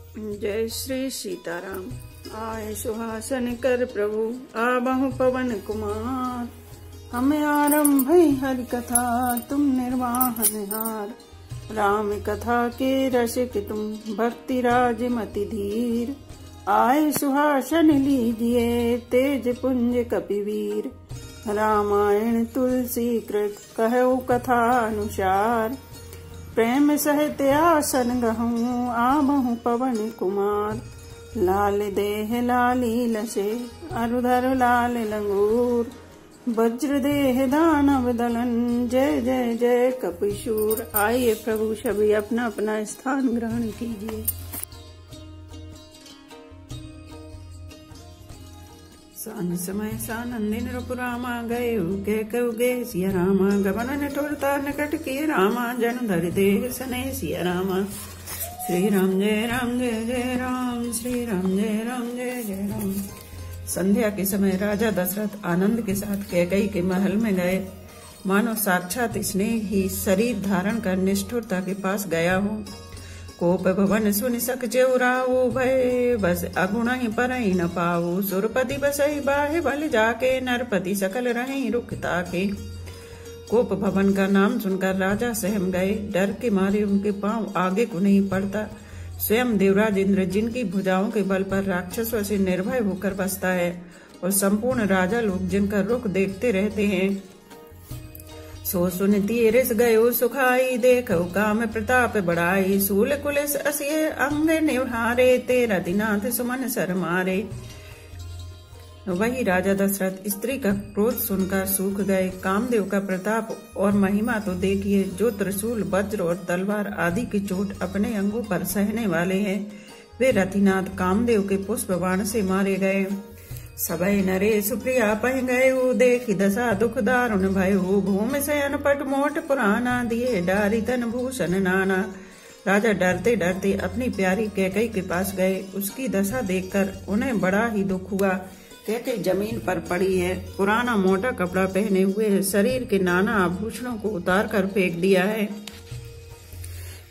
जय श्री सीताराम। आए सुहासन कर प्रभु आबहु पवन कुमार। हमें आरंभ हरि कथा तुम निर्वाहन हार। राम कथा के रसिक तुम भक्ति राज मति धीर। आए सुहासन लीजिए तेज पुंज कपिवीर। रामायण तुलसी कृत कहु कथा अनुसार। प्रेम सहित आसन गहूँ आबहु पवन कुमार। लाल देह लाली लसे अरुधर लाल लंगूर। वज्र देह दानव दलन जय जय जय कपिशूर। आइए प्रभु सभी अपना अपना स्थान ग्रहण कीजिए। सान समय सानंदिन रूप रामा गए उगे कउगे सिया रामा। गवन निठुरता निकट किए रामा जन धरि देह सने सिया रामा। श्री राम जय राम जय जय राम। श्री राम जय राम जय जय राम। संध्या के समय राजा दशरथ आनंद के साथ कैकेयी के महल में गए। मानो साक्षात स्नेह ही शरीर धारण कर निष्ठुरता के पास गया हो। कोप भवन सुन सक जेउराऊ भय बस अगुण ही पर ही न पाऊ। सुरपति बसई बाहे बल जाके नरपति सकल रहे रुकता के। कोप भवन का नाम सुनकर राजा सहम गए। डर के मारे उनके पांव आगे को नहीं पड़ता। स्वयं देवराज इंद्र जिनकी भुजाओं के बल पर राक्षसों से निर्भय होकर बसता है और संपूर्ण राजा लोग जिनका रुख देखते रहते हैं। सो सुनती रिस गयो सुखाई देखो काम प्रताप बढ़ाई। सूल कुलिस असिय अंग निहारे तेरा दिनाथ सुमन सर मारे। वही राजा दशरथ स्त्री का क्रोध सुनकर सूख गए। कामदेव का प्रताप और महिमा तो देखिए, जो त्रिशूल वज्र और तलवार आदि की चोट अपने अंगों पर सहने वाले हैं, वे रथिनाथ कामदेव के पुष्प बाण से मारे गए। सबई नरे सुप्रिया पह गये देखी दशा दुख दारुण भयो। भूमि से अनपट मोट पुराना दिए डारी तन भूषण नाना। राजा डरते डरते अपनी प्यारी कैकेयी के पास गए। उसकी दशा देखकर उन्हें बड़ा ही दुख हुआ। कैकेयी जमीन पर पड़ी है, पुराना मोटा कपड़ा पहने हुए है, शरीर के नाना आभूषणों को उतार कर फेंक दिया है।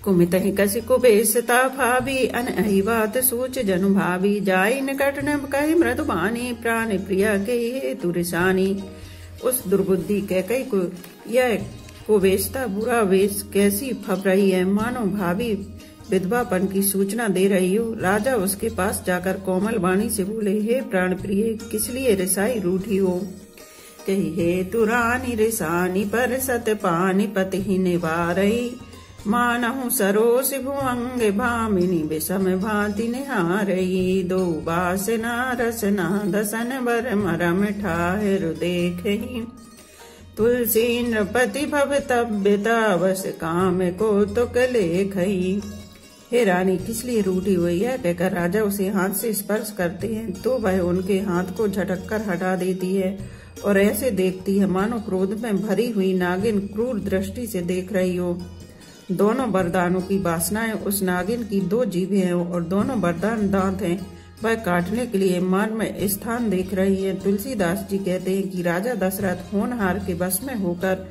कुमित ही कसी कुबेसता भाभी अनहि बात सोच जनु भावी। जाई निकट न कही मृदुबानी प्राण प्रिया के हेतु रिसानी। उस दुर्बुद्धि कैकेयी को यह कुबेसता बुरा वेश कैसी फब रही है, मानो भाभी विधवापन की सूचना दे रही हो। राजा उसके पास जाकर कोमल वाणी से बोले, हे प्राण प्रिय किस लिए रिसाई रूठी हो। कही हे तु रानी रिसानी पर सत पानी पति ही निवारई। मानहु सरोस भुअंग भामिनी विषम भांति निहारई। दो बासना रसना दसन बर मरम ठाहर देखही। तुलसी नृपति भव तब्यतावस काम को तुक लेखई। हे रानी किस लिए रूठी हुई है कहकर राजा उसे हाथ से स्पर्श करते हैं तो वह उनके हाथ को झटक कर हटा देती है और ऐसे देखती है मानो क्रोध में भरी हुई नागिन क्रूर दृष्टि से देख रही हो। दोनों वरदानों की वासनाएं उस नागिन की दो जीभें हैं और दोनों वरदान दांत हैं। वह काटने के लिए मान में स्थान देख रही है। तुलसीदास जी कहते हैं कि राजा दशरथ होनहार के वश में होकर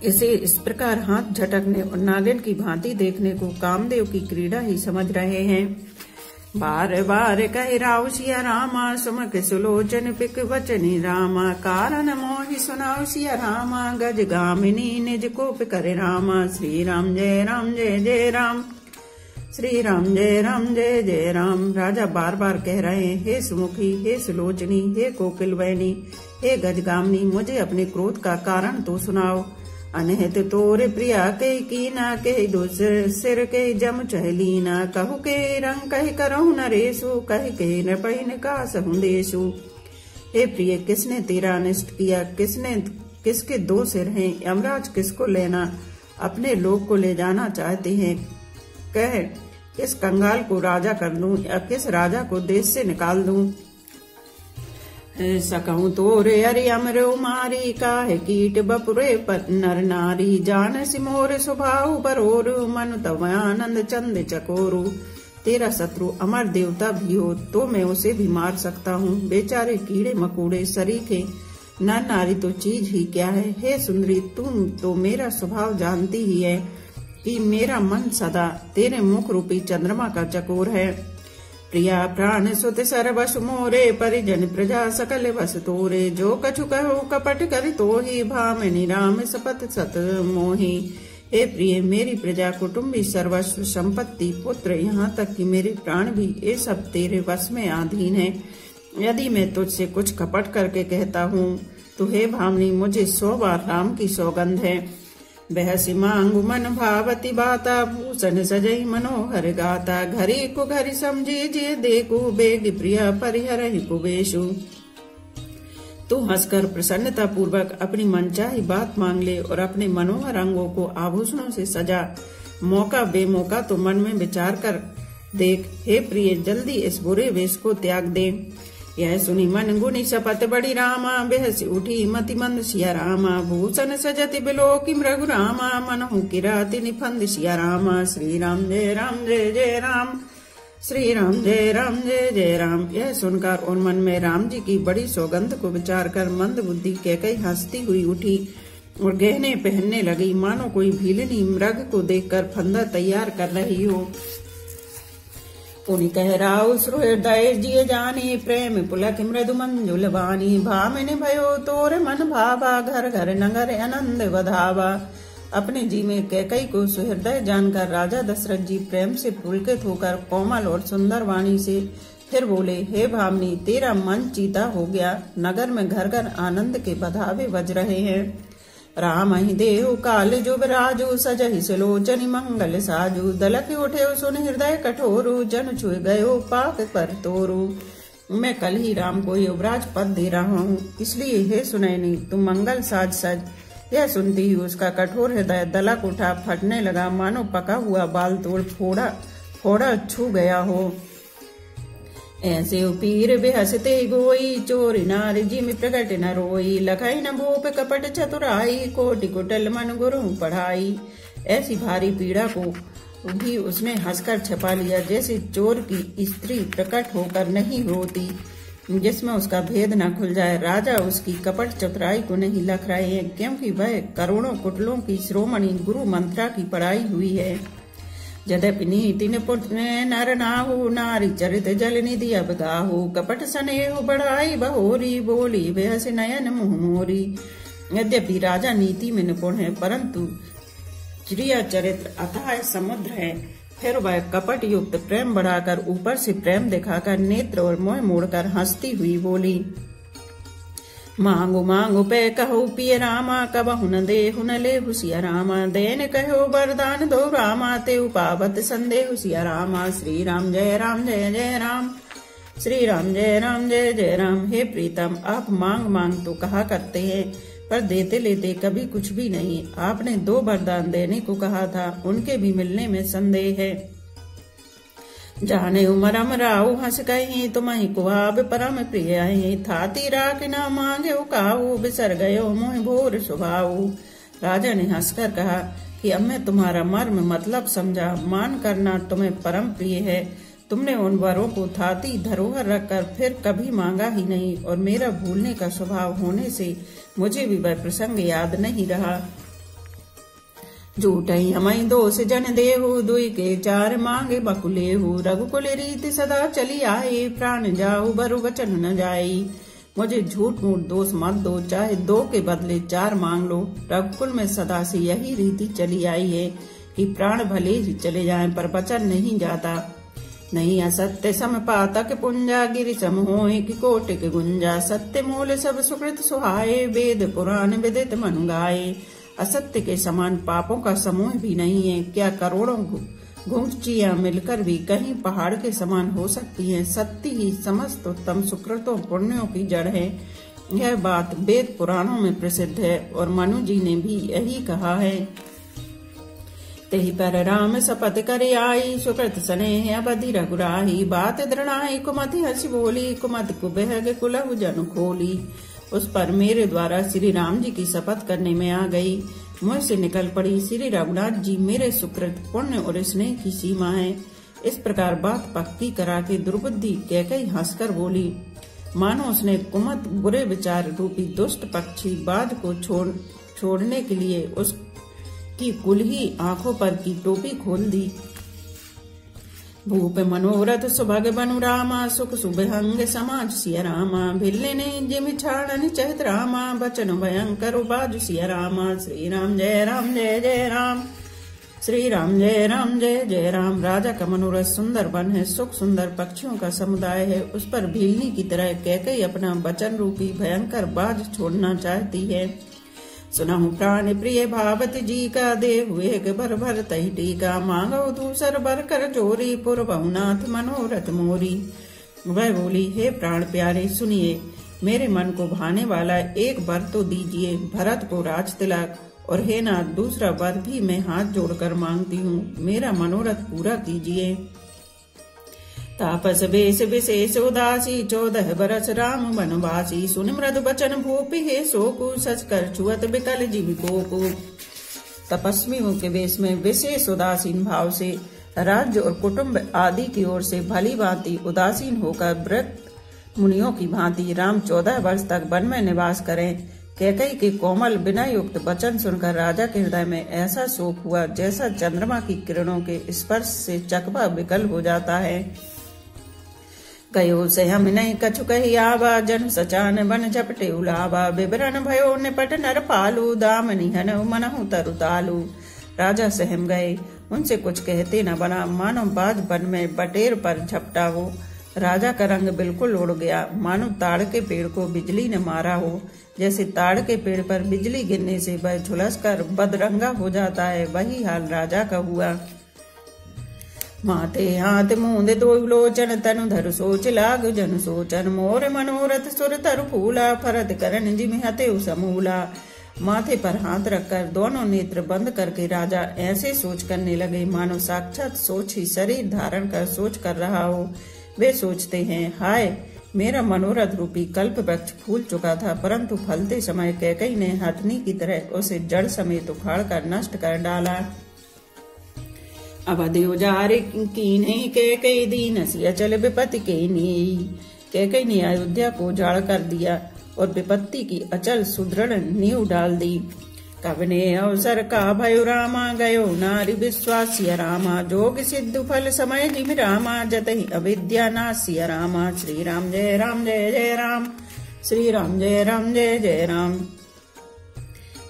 इसे इस प्रकार हाथ झटकने और नागिन की भांति देखने को कामदेव की क्रीड़ा ही समझ रहे हैं। बार बार कह राव सिया रामा सुमक सुलोचन पिक वचनी रामा। कारण मोहि सुनाओ सिया रामा गज गामिनी निज कोप करे रामा। श्री राम जय राम जय जय राम। श्री राम जय राम जय जय राम। राजा बार बार कह रहे हैं, हे सुमुखी, हे सुलोचनी, हे कोकिलवैनी, हे गजगामिनी, मुझे अपने क्रोध का कारण तो सुनाओ। अनहित तोरे प्रिया के कीना के दूसर सिर के जम चहलीना। कहु के रंग कह करहु नरेशु कह के नृपहिन का सहुदेशु। हे प्रिय किसने तेरा अनिष्ट किया, किसके दो सिर हैं, यमराज किसको लेना अपने लोक को ले जाना चाहते हैं। कह किस कंगाल को राजा कर दूं या किस राजा को देश से निकाल दूं। सकहूं तोरे अरि अमर उमारी काहे कीट बपुरे पर नर नारी। जान सिमोर स्वभाव बरोर मनु तव आनंद चंद चकोरु। तेरा शत्रु अमर देवता भी हो तो मैं उसे भी मार सकता हूँ। बेचारे कीड़े मकोड़े सरीखे नर नारी तो चीज ही क्या है। हे सुंदरी तुम तो मेरा स्वभाव जानती ही है। कि मेरा मन सदा तेरे मुख रूपी चंद्रमा का चकोर है। प्रिया प्राण सुत सरवश मोरे, परिजन प्रजा सकल बस तोरे। जो कछु कहो कपट कर तोहि, भामिनी राम सपत सत मोहि। हे प्रिय, मेरी प्रजा, कुटुंबी, सर्वस्व, संपत्ति, पुत्र, यहाँ तक कि मेरे प्राण भी, ये सब तेरे वश में अधीन है। यदि मैं तुझसे कुछ कपट करके कहता हूँ तो हे भामिनी, मुझे 100 बार राम की सौगंध है। बहसी मांगु मन भावती बाता, भूषण सजई मनोहर गाता। घरी को घरी समझी जे देखू, बेग प्रिया परिहर कुबेशु। तू हंसकर प्रसन्नता पूर्वक अपनी मनचाही बात मांग ले और अपने मनोहर अंगों को आभूषणों से सजा। मौका बेमौका तो मन में विचार कर देख। हे प्रिय, जल्दी इस बुरे वेश को त्याग दे। यह सुनी मन गुनी शपथ बड़ी रामा, बेहसी उठी मति मंद सिया रामा। भूषण सजति बिलोकी मृगु रामा, मनहु किराति निफंद सिया रामा। श्री राम जय राम जय जय राम, श्री राम जय राम जय जय राम। यह सुनकर और मन में राम जी की बड़ी सौगंध को विचार कर मंद बुद्धि कैकई हंसती हुई उठी और गहने पहनने लगी, मानो कोई भीलनी मृग को देखकर फंदा तैयार कर रही हो। पुनि कह राउ हृदय जिय जानी, प्रेम पुलक मृदु मंजुल वाणी। भामिनी भयो तोर मन भावा, घर घर नगर आनंद वधावा। अपने जी में कैकई को सुहृदय जानकर राजा दशरथ जी प्रेम से पुलकित होकर कोमल और सुंदर वाणी से फिर बोले, हे भामिनी, तेरा मन चीता हो गया। नगर में घर घर आनंद के बधावे बज रहे हैं। राम ही देहु काल जुबराजु, सजहि सुलोचनि मंगल साजु। दलक उठे सुन हृदय कठोरु, जन छुए गयो पाक पर तोरु। मैं कल ही राम को युवराज पद दे रहा हूँ, इसलिए हे सुनैनी, तुम मंगल साज सज। यह सुनती ही उसका कठोर हृदय दलक उठा, फटने लगा, मानो पका हुआ बाल तोड़ फोड़ा छू गया हो। ऐसे पीर बेहसते गोई, चोरी नारी जिमि प्रकट न रोई। लखई न भूप कपट चतुराई, कोटि कुटल मन गुरु पढ़ाई। ऐसी भारी पीड़ा को भी उसने हंसकर छपा लिया, जैसे चोर की स्त्री प्रकट होकर नहीं रोती, जिसमें उसका भेद न खुल जाए। राजा उसकी कपट चतुराई को नहीं लख रहे हैं, क्योंकि वह करोड़ों कुटलों की श्रोमणी गुरु मंत्रा की पढ़ाई हुई है। यद्यपि नीति निपुण नर नाहु, नारी चरित जल निधि अब गाहु। कपट स्नेह बढ़ाई बहोरी, बोली बेहस नयन मुँह मोरी। यद्यपि राजा नीति में निपुण है, परंतु क्रिया चरित्र अथाह समुद्र है। फिर वह कपट युक्त प्रेम बढ़ाकर ऊपर से प्रेम दिखाकर नेत्र और मोह मोड़कर हंसती हुई बोली, मांगो मांगो पे कहो पिय रामा, कबहु न देहु न लेहु सिया रामा। देन कहो वरदान दो रामा, तेउ पावत संदेहु सिया रामा। श्री राम जय राम जय जय राम, श्री राम जय राम जय जय राम। हे प्रीतम, आप मांग मांग तो कहा करते हैं, पर देते लेते कभी कुछ भी नहीं। आपने 2 वरदान देने को कहा था, उनके भी मिलने में संदेह है। जाने उमरम राउ हंस कहीं, तुम्हें कुआब परम प्रिय है। थाती राख न मांगे काऊ, बिसर गयो मोह भोर स्वभाव। राजा ने हंसकर कहा कि अब मैं तुम्हारा मर्म मतलब समझा। मान करना तुम्हें परम प्रिय है। तुमने उन वरों को थाती धरोहर रखकर फिर कभी मांगा ही नहीं, और मेरा भूलने का स्वभाव होने से मुझे भी वह प्रसंग याद नहीं रहा। झूठई हमई दोष जन देहु, दुई के 4 मांगे बकुलेहु। रघुकुल रीति सदा चली आई, प्राण जाऊ बरु वचन न जाई। मुझे झूठ मूठ दोष मत दो, चाहे 2 के बदले 4 मांग लो। रघुकुल में सदा से यही रीति चली आई है कि प्राण भले ही चले जाएं, पर वचन नहीं जाता। नहीं असत्य सम पातक पुंजा, गिरि सम होए कि कोटिक गुंजा। सत्य मूल सब सुकृत सुहाए, वेद पुराण विदित मनु गाए। असत्य के समान पापों का समूह भी नहीं है। क्या करोड़ों घुंघचियां मिलकर भी कहीं पहाड़ के समान हो सकती हैं। सत्य ही समस्त उत्तम सुकृतों पुण्यों की जड़ है। यह बात वेद पुराणों में प्रसिद्ध है, और मनु जी ने भी यही कहा है। तेहि पर राम शपथ करे आई, सुकृत स्नेह अवधि रघुराही। बात दृढ़ाई कुमति हंसी बोली, कुमति कुबेहग कुलहु जन खोली। उस पर मेरे द्वारा श्री राम जी की शपथ करने में आ गई। मुझसे निकल पड़ी, श्री रघुनाथ जी मेरे सुकृत पुण्य और स्नेह की सीमा है। इस प्रकार बात पक्की करा के दुर्बुद्धि कैकई हंसकर बोली, मानो उसने कुमत बुरे विचार रूपी दुष्ट पक्षी बाज को छोड़ने के लिए कि कुल ही आंखों पर की टोपी खोल दी। भूप मनोरथ सुभग बनु रामा, सुख सुभंग समाज सिया रामा, भिल्ले ने जिम छाड़न चहत रामा, बचन भयंकर बाजु सिया रामा। श्री राम जय राम जय जय राम, श्री राम जय राम जय जय राम। राजा का मनोरथ सुंदर वन है, सुख सुंदर पक्षियों का समुदाय है, उस पर भीलनी की तरह कैकेयी अपना वचन रूपी भयंकर बाज छोड़ना चाहती है। सुनहु प्राण प्रिय भावत जी का, देव एक भर भर तही टीका, मांगो दूसर बर कर जोरी, पुर बहुनाथ मनोरथ मोरी। वह बोली, हे प्राण प्यारे सुनिए, मेरे मन को भाने वाला एक वर तो दीजिए, भरत को राज तिलक, और हे नाथ दूसरा वर भी मैं हाथ जोड़कर मांगती हूँ, मेरा मनोरथ पूरा कीजिए। तापस वेश विशेष उदासी, 14 बरस राम वनवासी, सुन मृदु बचन भूपि हे शोकु, सच कर छुअत बिकल जीविको को। तपस्वियों के वेश में विशेष उदासीन भाव से, राज्य और कुटुंब आदि की ओर से भली भांति उदासीन होकर व्रत मुनियों की भांति राम 14 वर्ष तक वन में निवास करें। कैकेयी के कोमल विनय युक्त वचन सुनकर राजा के हृदय में ऐसा शोक हुआ जैसा चंद्रमा की किरणों के स्पर्श से चकवा विकल हो जाता है। कयो से हम नहीं कछु कही आवा, जन सचान बन झपटे उलावा, विवरण भयो निपट नर पालू, दाम निहन मनहु तरुतालू। राजा सहम गए, उनसे कुछ कहते न बना, मानो बाज वन में बटेर पर झपटा हो। राजा का रंग बिल्कुल उड़ गया, मानो ताड़ के पेड़ को बिजली ने मारा हो। जैसे ताड़ के पेड़ पर बिजली गिरने से वह झुलसकर बदरंगा हो जाता है, वही हाल राजा का हुआ। माथे हाथ मूंद दो लोचन, तनु धर सोच लाग जन सोचन, मोर मनोरथ सुर तरु फूला, फरत करन जिमि हते समूला। माथे पर हाथ रखकर दोनों नेत्र बंद करके राजा ऐसे सोच करने लगे मानो साक्षात सोच ही शरीर धारण कर सोच कर रहा हो। वे सोचते हैं, हाय मेरा मनोरथ रूपी कल्प वृक्ष फूल चुका था, परंतु फलते समय कैकेयी ने हथनी की तरह उसे जड़ समेत उखाड़ कर नष्ट कर डाला। अवधि उजारे कीन्हे कैकेयी, दीन सिय चल विपत्ति के नीई। कैकेयी ने अयोध्या को उजाड़ कर दिया और विपत्ति की अचल सुदृढ़ नींव डाल दी। कवने अवसर का भयो रामा, गयो नारी विश्वासिय रामा, जोग सिद्ध फल समय जिमि रामा, जतहि अविद्या नासिय रामा। श्री राम जय राम जय जय राम, श्री राम जय राम जय जय राम।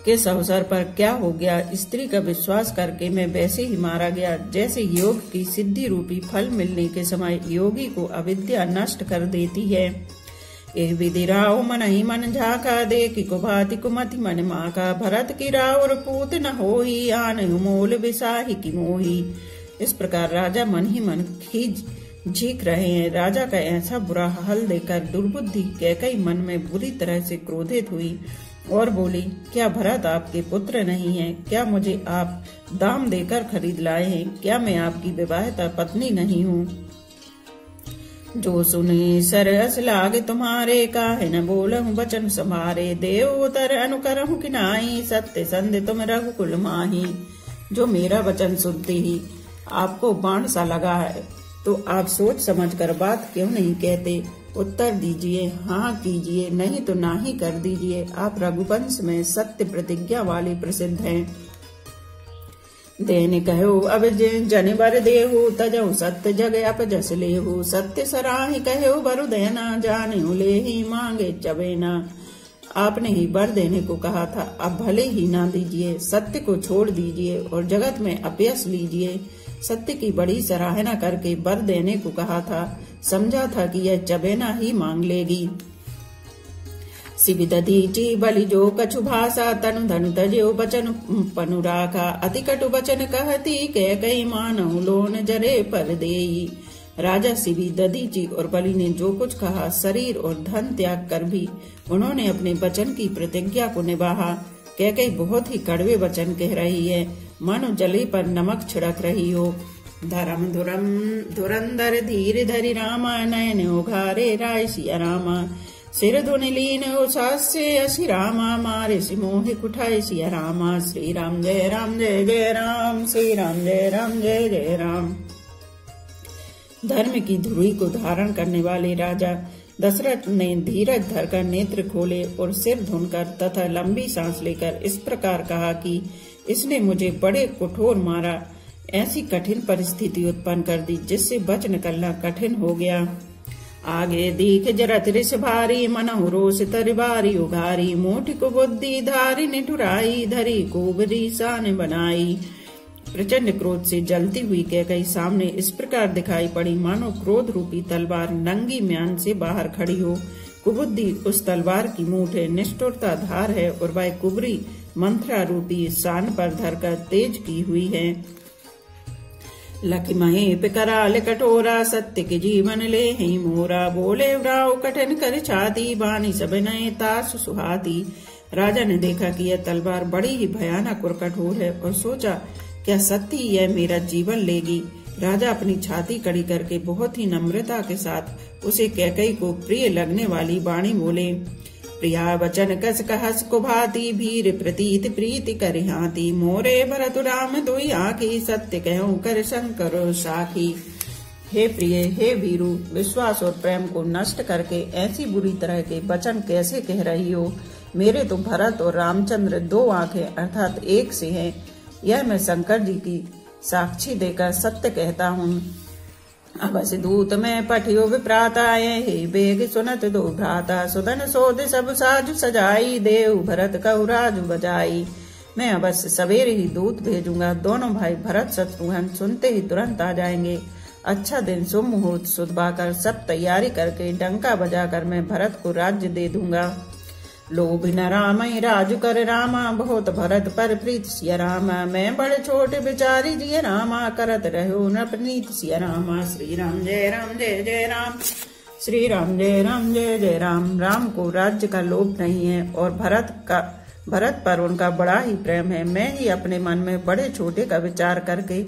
किस अवसर पर क्या हो गया, स्त्री का विश्वास करके मैं वैसे ही मारा गया जैसे योग की सिद्धि रूपी फल मिलने के समय योगी को अविद्या नष्ट कर देती है। एह विधि राव मन ही मन झाका, देखी को भाति कुमति मन माका, भरत की राव पूत न होई, आन मोल विसाही की मोही। इस प्रकार राजा मन ही मन खींच झीक रहे हैं। राजा का ऐसा बुरा हाल देखकर दुर्बुद्धि कैकेयी मन में बुरी तरह से क्रोधित हुई और बोली, क्या भरत आपके पुत्र नहीं है? क्या मुझे आप दाम देकर खरीद लाए हैं? क्या मैं आपकी विवाहिता पत्नी नहीं हूँ? जो सुने सरस लागे तुम्हारे, काहे न बोलहु वचन समारे, देव उतर अनुकरहु किनाई, सत्य संधि तुम रघुकुल माही। जो मेरा वचन सुनते ही आपको बाण सा लगा है तो आप सोच समझकर बात क्यों नहीं कहते? उत्तर दीजिए, हाँ कीजिए, नहीं तो ना ही कर दीजिए। आप रघुवंश में सत्य प्रतिज्ञा वाले प्रसिद्ध हैं। देने कहो अब जन बर देहु, तजहु सत्य जग अपजस लेहु, सत्य सराहि कहो बरु देना, जाने ले ही मांगे चबेना। आपने ही बर देने को कहा था, अब भले ही ना दीजिए, सत्य को छोड़ दीजिए और जगत में अपयस लीजिए। सत्य की बड़ी सराहना करके बर देने को कहा था, समझा था कि यह चबेना ही मांग लेगी। सिविदधीची बलि जो कछु भाषा, तनु धनु तजो बचन पनु राखा, अति कटु बचन कहती, कैकेयी मानहु लोन जरे पर देई। राजा सिबी दधीची और बलि ने जो कुछ कहा, शरीर और धन त्याग कर भी उन्होंने अपने वचन की प्रतिज्ञा को निभाया। कैकेयी बहुत ही कड़वे वचन कह रही है, मानो जले पर नमक छिड़क रही हो। धर्म धुरंधर धीर धरि रामा, नयन उघारे राय सिया रामा, सिर धुनि लीन उसास्य असि रामा, मारे सि मोहि कुठाय सिया रामा। श्री राम जय राम जय जय राम, श्री राम जय राम जय जय राम। धर्म की धुरी को धारण करने वाले राजा दशरथ ने धीरज धरकर नेत्र खोले और सिर धुनकर तथा लंबी सांस लेकर इस प्रकार कहा कि इसने मुझे बड़े कठोर मारा, ऐसी कठिन परिस्थिति उत्पन्न कर दी जिससे बच निकलना कठिन हो गया। आगे दीख जरत ऋष भारी, मनहु रोष तरिबारी उघारी, मोठ को बुद्धि धारी निठुराई, धरी कोबरी सान बनाई। प्रचंड क्रोध से जलती हुई कैकई सामने इस प्रकार दिखाई पड़ी मानो क्रोध रूपी तलवार नंगी म्यान से बाहर खड़ी हो। कुबुद्धि उस तलवार की मूठ है, निष्ठुरता धार है और वह कुबरी मंत्रा रूपी सान पर धरकर तेज की हुई है। लखि महेप कराल कठोरा, सत्य के जीवन ले ही मोरा, बोले व्राव कठिन कर छाती, बानी सब नए तास सुहाती। राजा ने देखा कि यह तलवार बड़ी ही भयानक और कठोर है और सोचा क्या सत्य यह मेरा जीवन लेगी। राजा अपनी छाती कड़ी करके बहुत ही नम्रता के साथ उसे कैकई को प्रिय लगने वाली वाणी बोले। प्रिया वचन कस कहस को भाती, भीर प्रतीत प्रीति करिहाती, मोरे भरत राम दुई आँखी, सत्य कहूं कर शंकर साखी। हे प्रिय, हे वीरू, विश्वास और प्रेम को नष्ट करके ऐसी बुरी तरह के वचन कैसे कह रही हो। मेरे तो भरत और रामचंद्र दो आंखें अर्थात एक से हैं। यह मैं शंकर जी की साक्षी देकर सत्य कहता हूँ। अवश्य दूत में पठियो विप्राता, हे बेग सुनत दो भ्राता, सुदन सोध सब साजु सजाई, देव भरत कहु राजु बजाई। मैं अवश्य सवेरे ही दूत भेजूंगा, दोनों भाई भरत शत्रुघ्न सुनते ही तुरंत आ जाएंगे। अच्छा दिन शुभ मुहूर्त सुधवाकर सब तैयारी करके डंका बजाकर मैं भरत को राज्य दे दूंगा। लोभ न राम राजु कर रामा, बहुत भरत पर प्रीत सिया रामा, मैं बड़े छोटे बिचारी जिय रामा, करत रहो न प्रीत सिया रामा। श्री राम जय राम जय जय राम, श्री राम जय राम जय जय राम। राम को राज्य का लोभ नहीं है और भरत पर उनका बड़ा ही प्रेम है। मैं ही अपने मन में बड़े छोटे का विचार करके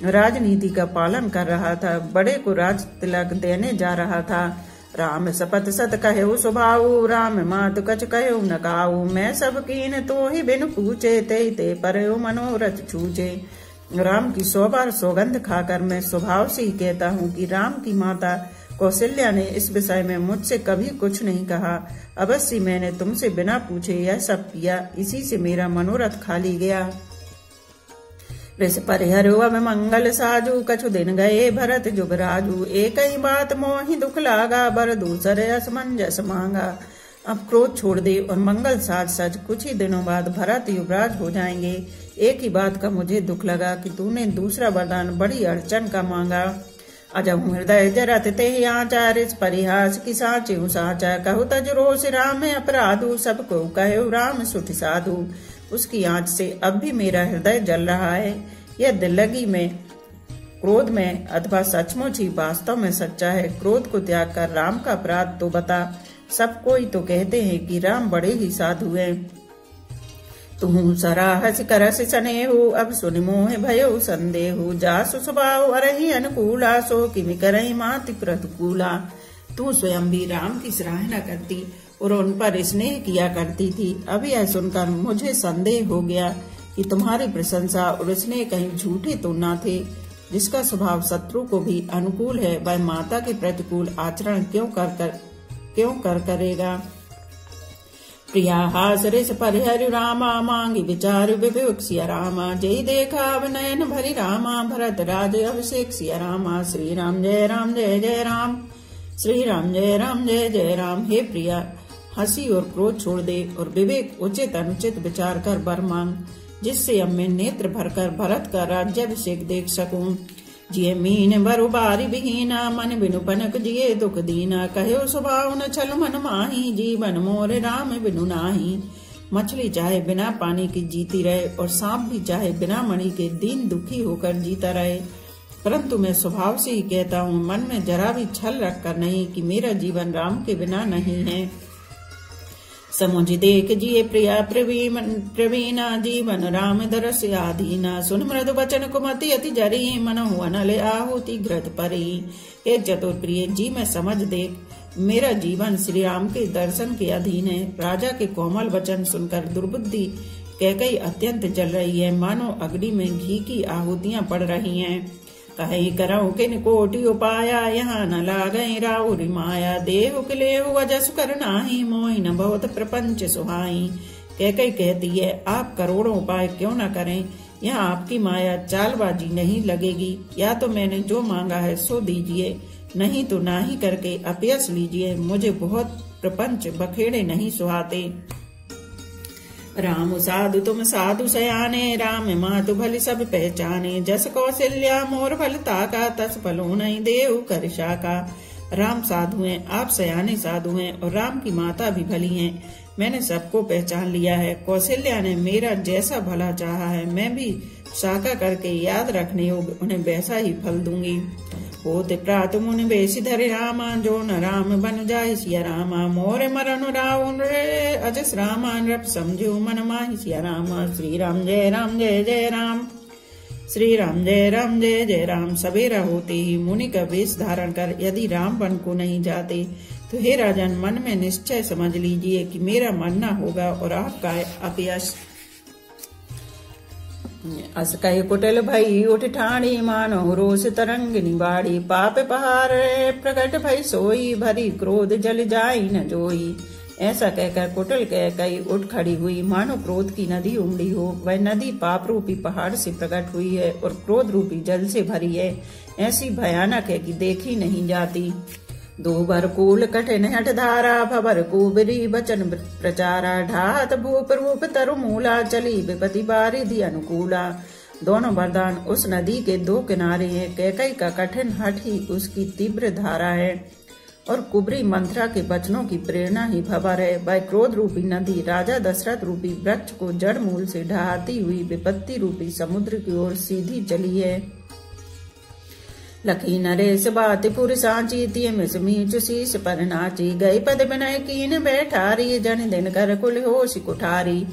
राजनीति का पालन कर रहा था, बड़े को राज तिलक देने जा रहा था। राम सपत सत कहे सुभाऊ, राम मात कछ कहे न काऊ, मैं सब कीन तो ही बिन पूछे, ते पर मनोरथ छूचे। राम की 100 बार सौगंध खाकर मैं स्वभाव से ही कहता हूँ कि राम की माता कौशल्या ने इस विषय में मुझसे कभी कुछ नहीं कहा। अवश्य मैंने तुमसे बिना पूछे यह सब किया, इसी से मेरा मनोरथ खाली गया। ऋष परिहरो अब मंगल साजू, कछु दिन गए भरत जुगराजू, एक ही बात मोहि दुख लागा, बर दूसरे असमंजस मांगा। अब क्रोध छोड़ दे और मंगल साज सज, कुछ ही दिनों बाद भरत युवराज हो जाएंगे। एक ही बात का मुझे दुख लगा कि तूने दूसरा वरदान बड़ी अड़चन का मांगा। अजहु हृदय जरत ते आचा, ऋष परिहास की साचु साचा, कहु तज रोष राम अपराधु, सबको कहो राम सुठ साधु। उसकी आंच से अब भी मेरा हृदय जल रहा है। यह दिल्लगी में, क्रोध में अथवा सचमुच ही वास्तव में सच्चा है। क्रोध को त्याग कर राम का अपराध तो बता। सब कोई तो कहते हैं कि राम बड़े ही साधु हैं। तुहु सराहस करस स्नेहु, अब सुनि मोह भयो संदेहु, जासु स्वभाव अरहि अनुकूला, सो किमि करहि माति प्रतिकूला। तू स्वयं भी राम की सराहना करती और उन पर स्नेह किया करती थी। अब यह सुनकर मुझे संदेह हो गया कि तुम्हारी प्रशंसा और स्नेह कहीं झूठे तो न थे। जिसका स्वभाव शत्रु को भी अनुकूल है, वह माता के प्रतिकूल आचरण क्यों कर करेगा। प्रिया हास ऋष परिहरि रामा, मांगी विचार विवेक सिया रामा, जय देखा अब नयन भरी रामा, भरत राज अभिषेक सिया रामा। श्री राम जय राम जय जय राम, श्री राम जय राम जय जय राम। हे प्रिया, हंसी और क्रोध छोड़ दे और विवेक उचित अनुचित विचार कर वर मांग, जिससे अब मैं नेत्र भरकर भरत का राज्याभिषेक देख सकूं। जिये मीन बरु बारी बिहीना, मन बिनु पनक जिये दुख दीना, कहो स्वभाव न छल मन माही, जीवन मोरे राम बिनु नाही। मछली चाहे बिना पानी की जीती रहे और सांप भी चाहे बिना मणि के दीन दुखी होकर जीता रहे, परंतु मैं स्वभाव से ही कहता हूँ, मन में जरा भी छल रखकर नहीं, कि मेरा जीवन राम के बिना नहीं है। समुझ देख जिये प्रिया प्रवीणा, जीवन राम दरस आधीना, सुन मृदु वचन कुमति अति जरी, मनहु अनल आहुति घृत परी। हे चतुर प्रिय जी, मैं समझ देख, मेरा जीवन श्री राम के दर्शन के अधीन है। राजा के कोमल वचन सुनकर दुर्बुद्धि कैकई अत्यंत जल रही है, मानो अग्नि में घी की आहुतियां पड़ रही हैं। कहीं करऊ किन कोटि उपाया, यहाँ न लागई राउरी माया, देहु किलेहु वजस कर नाही, मोहि न बहुत प्रपंच सुहाई। कैकई कहती है, आप करोड़ों उपाय क्यों न करें, यहाँ आपकी माया चालबाजी नहीं लगेगी। या तो मैंने जो मांगा है सो दीजिए, नहीं तो ना ही करके अपयश लीजिए। मुझे बहुत प्रपंच बखेड़े नहीं सुहाते। राम साधु तुम साधु सयाने, राम मातु भली सब पहचाने। जस कौशल्या मोर भल ताका, तस फलो नहीं देव कर शाका। राम साधु हैं, आप सयाने साधु हैं और राम की माता भी भली हैं। मैंने सबको पहचान लिया है। कौशल्या ने मेरा जैसा भला चाहा है, मैं भी शाका करके याद रखने योग्य उन्हें वैसा ही फल दूंगी। होते प्रात मुनि बेसी धरे रामा, जो न राम बन जाय सिया रामा। मोरे मरन रावण रे अजस रामा, नृप समझो मन माहि सिया रामा। श्री राम जय राम जय जय राम, श्री राम जय राम जय जय राम। सवेरा होते ही मुनि का वेश धारण कर यदि राम वन को नहीं जाते तो हे राजन, मन में निश्चय समझ लीजिए कि मेरा मरना होगा और आपका अपयश। अस कहे कुटिल भई उठ ठाणी, मानो रोष तरंग निबाड़ी। पाप पहाड़ प्रकट भई सोई, भरी क्रोध जल जाई न जोई। ऐसा कहकर कुटिल कह उठ खड़ी हुई, मानो क्रोध की नदी उमड़ी हो। वह नदी पाप रूपी पहाड़ से प्रकट हुई है और क्रोध रूपी जल से भरी है। ऐसी भयानक है कि देखी नहीं जाती। दो भर कूल कठिन हट धारा, भवर कुबरी बचन प्रचारा। ढात भूप रूप तरु मूला, चली विपति बारिधि अनुकूला। दोनों वरदान उस नदी के दो किनारे हैं। कैकई का कठिन हठ ही उसकी तीव्र धारा है और कुबरी मंथरा के वचनों की प्रेरणा ही भवर है। वह क्रोध रूपी नदी राजा दशरथ रूपी वृक्ष को जड़ मूल से ढहाती हुई विपत्ति रूपी समुद्र की ओर सीधी चली है। लखी नरेश बात पुर सांची, तिय मिस मीच शीस पर नाची। गई पद विनय कीन बैठारी, जन दिन कर कुल होश कुठारी।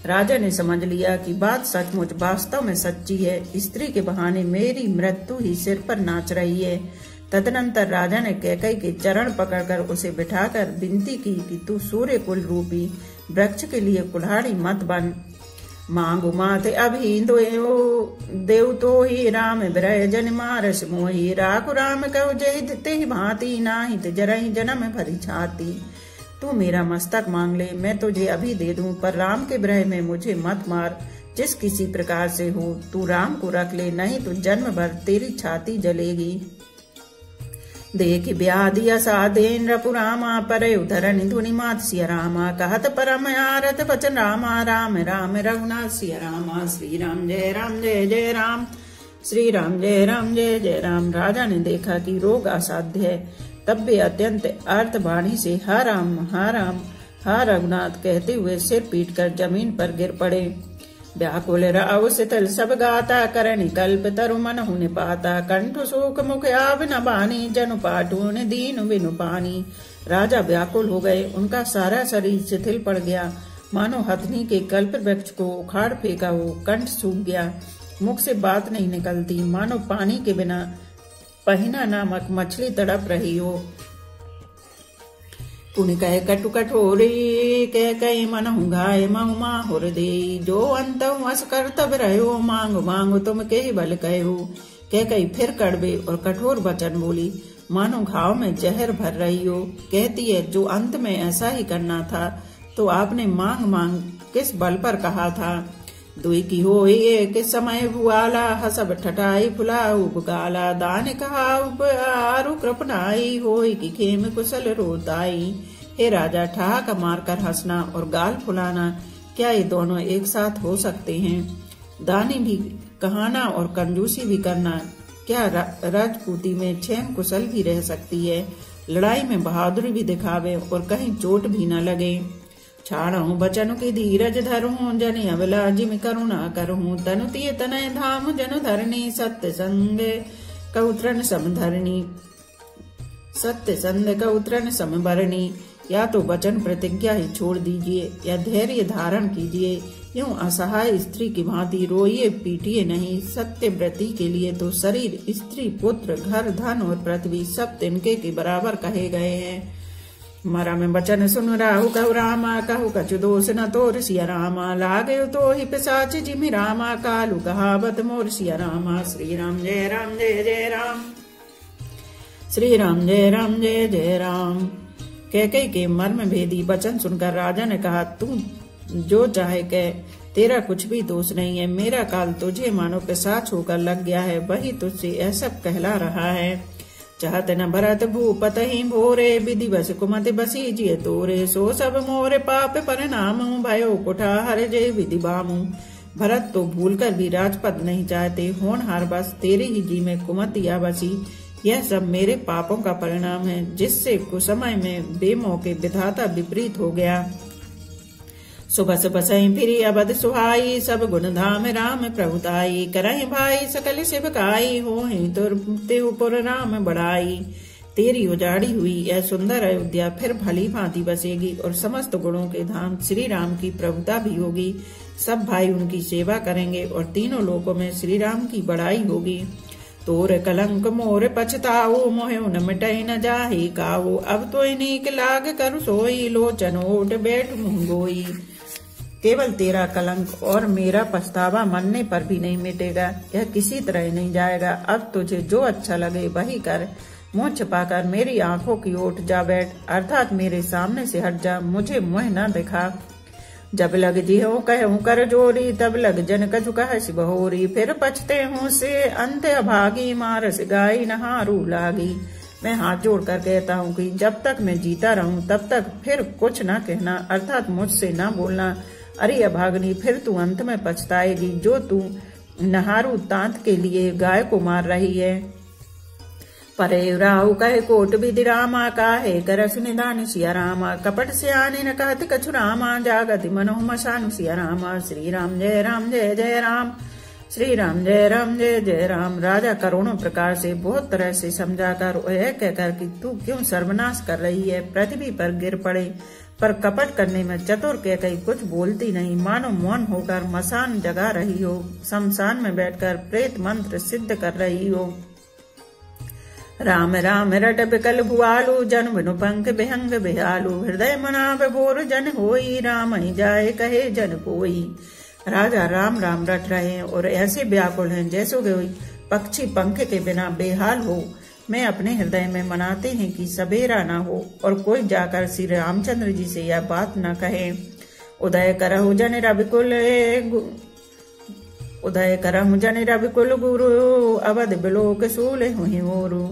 राजा ने समझ लिया कि बात सचमुच वास्तव में सच्ची है। स्त्री के बहाने मेरी मृत्यु ही सिर पर नाच रही है। तदनंतर राजा ने कैकई के चरण पकड़कर उसे बिठाकर विनती की कि तू सूर्य कुल रूपी वृक्ष के लिए कुल्हाड़ी मत बन। मांगु माथे अभी देव तो ही, राम विरह जन मारस मोही। राखु राम कहो जय ते भांति, नाहित जरहि जन्म भरी छाती। तू मेरा मस्तक मांग ले, मैं तुझे अभी दे दूं, पर राम के विरह में मुझे मत मार। जिस किसी प्रकार से हो तू राम को रख ले, नहीं तो जन्म भर तेरी छाती जलेगी। देख व्याधि असाधेन रपुरामा, परे उधरनि धुनि मात सिया रामा। कहत परम आरत वचन रामा, राम राम रघुनाथ सिया रामा। श्री राम जय राम जय जय राम, श्री राम जय राम जय जय राम। राजा ने देखा कि रोग असाध्य है, तब भी अत्यंत अर्थवाणी से हा राम हा रघुनाथ कहते हुए सिर पीट कर जमीन पर गिर पड़े। व्याकुल राव सितल सब गाता, करणी कल्प तरु मनहु निपाता। कंठ शोक मुख आव न बानी, जनु पाटू ने दीन बिनु पानी। राजा व्याकुल हो गए, उनका सारा शरीर शिथिल पड़ गया, मानो हथनी के कल्प वृक्ष को उखाड़ फेंका हो। कंठ सूख गया, मुख से बात नहीं निकलती, मानो पानी के बिना पहिना नामक मछली तड़प रही हो। पुनि कह कटु कठोरी, कह कई मनहु घाय महु माहुर दे। जो अंतहु अस कर्तव्य रहो, मांगो मांगो तुम के बल कहो। कह कई फिर कड़वे और कठोर वचन बोली, मानो घाव में जहर भर रही हो। कहती है, जो अंत में ऐसा ही करना था तो आपने मांग मांग किस बल पर कहा था। दुई की हो के समय भुआला, हसब ठटाई फुलाऊ बुगाला। दान कहाऊ आरु कृपनाई, होई की खेम कुशल रोताई। हे राजा, ठहाका मारकर हंसना और गाल फुलाना, क्या ये दोनों एक साथ हो सकते हैं? दानी भी कहाना और कंजूसी भी करना, क्या राजपूती में क्षेम कुशल भी रह सकती है? लड़ाई में बहादुरी भी दिखावे और कहीं चोट भी न लगे। छाड़ू बचन की धीरज धरूं, जनि अबला जिम करुणा करूं। तनु तिय तनय धाम जनु धरणी, सत्य संग कउत्रन समधरणी। सत्य संग कउत्रन समभरणी। या तो वचन प्रतिज्ञा ही छोड़ दीजिए या धैर्य धारण कीजिए। यूं असहाय स्त्री की भांति रोइए पीटिए नहीं। सत्य व्रती के लिए तो शरीर, स्त्री, पुत्र, घर, धन और पृथ्वी सब तिनके के बराबर कहे गए हैं। मरम वचन सुन राहु कहु रामा, कहु कछु दोष न तोर सिया रामा। लागे तो ही पिशाच जिमि रामा, कालू कहावत मोर सिया रामा। श्री राम जय राम जय जय राम, श्री राम जय राम जय जय राम। कैकई के मर्म भेदी वचन सुनकर राजा ने कहा, तू जो चाहे कह, तेरा कुछ भी दोष नहीं है। मेरा काल तुझे मानो पिशाच होकर लग गया है, वही तुझसे ऐसा कहला रहा है। चाहत न भरत भूपत ही भोरे, विधि बस कुमति बसी जिय तोरे। सो सब मोरे पाप परिणाम, भयो कुठार जय विधि बामू। भरत तो भूलकर भी राजपद नहीं चाहते, होनहार बस तेरे ही जी में कुमति आ बसी। यह सब मेरे पापों का परिणाम है, जिससे कुसमय में बेमौके विधाता विपरीत हो गया। सुबस बसई फिरी अबध सुहाई, सब गुण धाम राम प्रभुताई। करहि भाई सकल शिवकाई, होहि तुर राम बढ़ाई। तेरी उजाड़ी हुई यह सुंदर अयोध्या फिर भली भांति बसेगी, और समस्त गुणों के धाम श्री राम की प्रभुता भी होगी। सब भाई उनकी सेवा करेंगे, और तीनों लोकों में श्री राम की बड़ाई होगी। तोर कलंक मोर पछताओ, मोहे न मिटई न जाहि काओ। अब तो नीक लाग कर सोई, लोचन ओट बैठ मुँह गोई। केवल तेरा कलंक और मेरा पछतावा मरने पर भी नहीं मिटेगा, यह किसी तरह नहीं जाएगा। अब तुझे जो अच्छा लगे वही कर। मुँह छिपाकर मेरी आंखों की ओट जा बैठ, अर्थात मेरे सामने से हट जा, मुझे मुँह न दिखा। जब लग जिहो कहूँ कर जोरी, तब लग जन कछु कहसि बहोरी। फिर पछते हूँ से अंत अभागी, मारस गाई नहारू लागी। मैं हाथ जोड़कर कहता हूँ कि जब तक मैं जीता रहूं तब तक फिर कुछ न कहना, अर्थात मुझसे न बोलना। अरे अभागनी, फिर तू अंत में पछताएगी, जो तू नहारू तांत के लिए गाय को मार रही है। परे राहु कहे कोट विधि रामा, काहे करस निदान सिया रामा। कपट से आने न कहत कछु रामा, जागति मनोह मशानु सिया रामा। श्री राम जय राम जय जय राम, श्री राम जय जय राम। राजा करोड़ों प्रकार से बहुत तरह से समझाकर यह कहकर कि तू क्यों सर्वनाश कर रही है, पृथ्वी पर गिर पड़े। पर कपट करने में चतुर कहकर कुछ बोलती नहीं, मानो मौन होकर मसान जगा रही हो, शमशान में बैठकर प्रेत मंत्र सिद्ध कर रही हो। राम राम रट बिकल भुआलु, जन बिनु पंख बिहंग बिहालु। हृदय मना विभोर जन होई, राम ही जाए कहे जन कोई। राजा राम राम रट रहे हैं और ऐसे व्याकुल हैं जैसे कोई पक्षी पंख के बिना बेहाल हो। मैं अपने हृदय में मनाते हैं कि सवेरा न हो और कोई जाकर श्री रामचंद्र जी से यह बात न कहे। उदय करहु जन रविकुल, उदय करहु जन रविकुल गुरु। अवध बिलोक सूल हुई ओरु।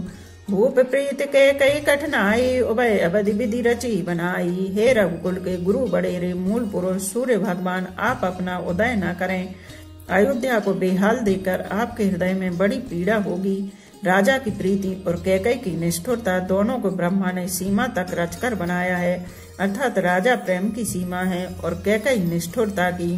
भूप प्रीत के कई कठिनाई, उभय अवधि विधि रची बनाई। हे रघुकुल के गुरु बड़े रे मूल पुरुष सूर्य भगवान, आप अपना उदय न करें। अयोध्या को बेहाल देकर आपके हृदय में बड़ी पीड़ा होगी। राजा की प्रीति और कैकई की निष्ठुरता दोनों को ब्रह्मा ने सीमा तक रचकर बनाया है, अर्थात राजा प्रेम की सीमा है और कैकई निष्ठुरता की।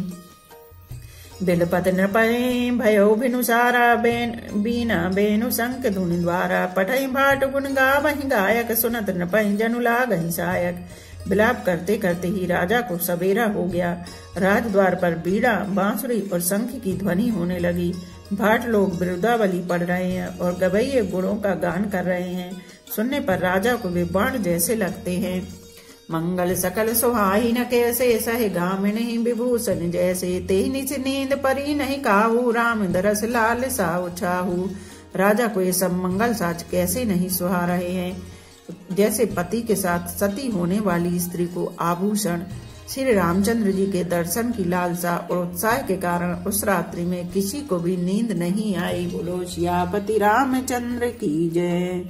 बिलपत नृपय भयो भिनुसारा, बीना बेनु संक धुनि द्वारा। पठई भाट गुण गावहि गायक, सुनत नृपय जनु लागहि सायक। विलाप करते करते ही राजा को सवेरा हो गया। राजद्वार पर बीड़ा, बांसुरी और शंख की ध्वनि होने लगी। भाट लोग बिरुदावली पढ़ रहे हैं और गवैये गुणों का गान कर रहे हैं। सुनने पर राजा को वे बाण जैसे लगते हैं। मंगल सकल सुहाई न कैसे, सहे गामिनी विभूषण जैसे। ते निच नींद परी नहीं काहू, राम दरस लाल साहु छाहू। राजा को ये सब मंगल साज कैसे नहीं सुहा रहे हैं, जैसे पति के साथ सती होने वाली स्त्री को आभूषण। श्री रामचंद्र जी के दर्शन की लालसा और उत्साह के कारण उस रात्रि में किसी को भी नींद नहीं आई। बोलो सियापति रामचंद्र की जय।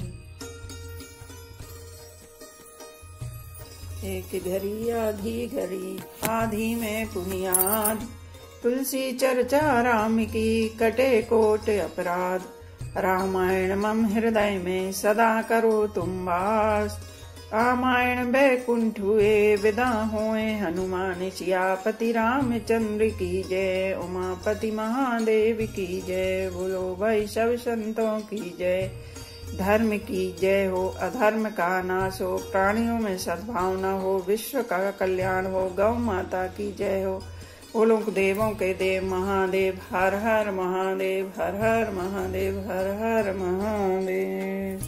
एक घड़ी आधी में पुनियाद, तुलसी चर्चा राम की कटे कोट अपराध। रामायण मम हृदय में सदा करो तुम वास। रामायण बैकुंठ हुए विदा होए हनुमान। सियापति रामचंद्र की जय, उमापति महादेव की जय। बोलो भाई सब संतों की जय। धर्म की जय हो, अधर्म का नाश हो, प्राणियों में सद्भावना हो, विश्व का कल्याण हो। गौ माता की जय हो। बोलो देवों के देव महादेव। हर हर महादेव, हर हर महादेव, हर हर महादेव।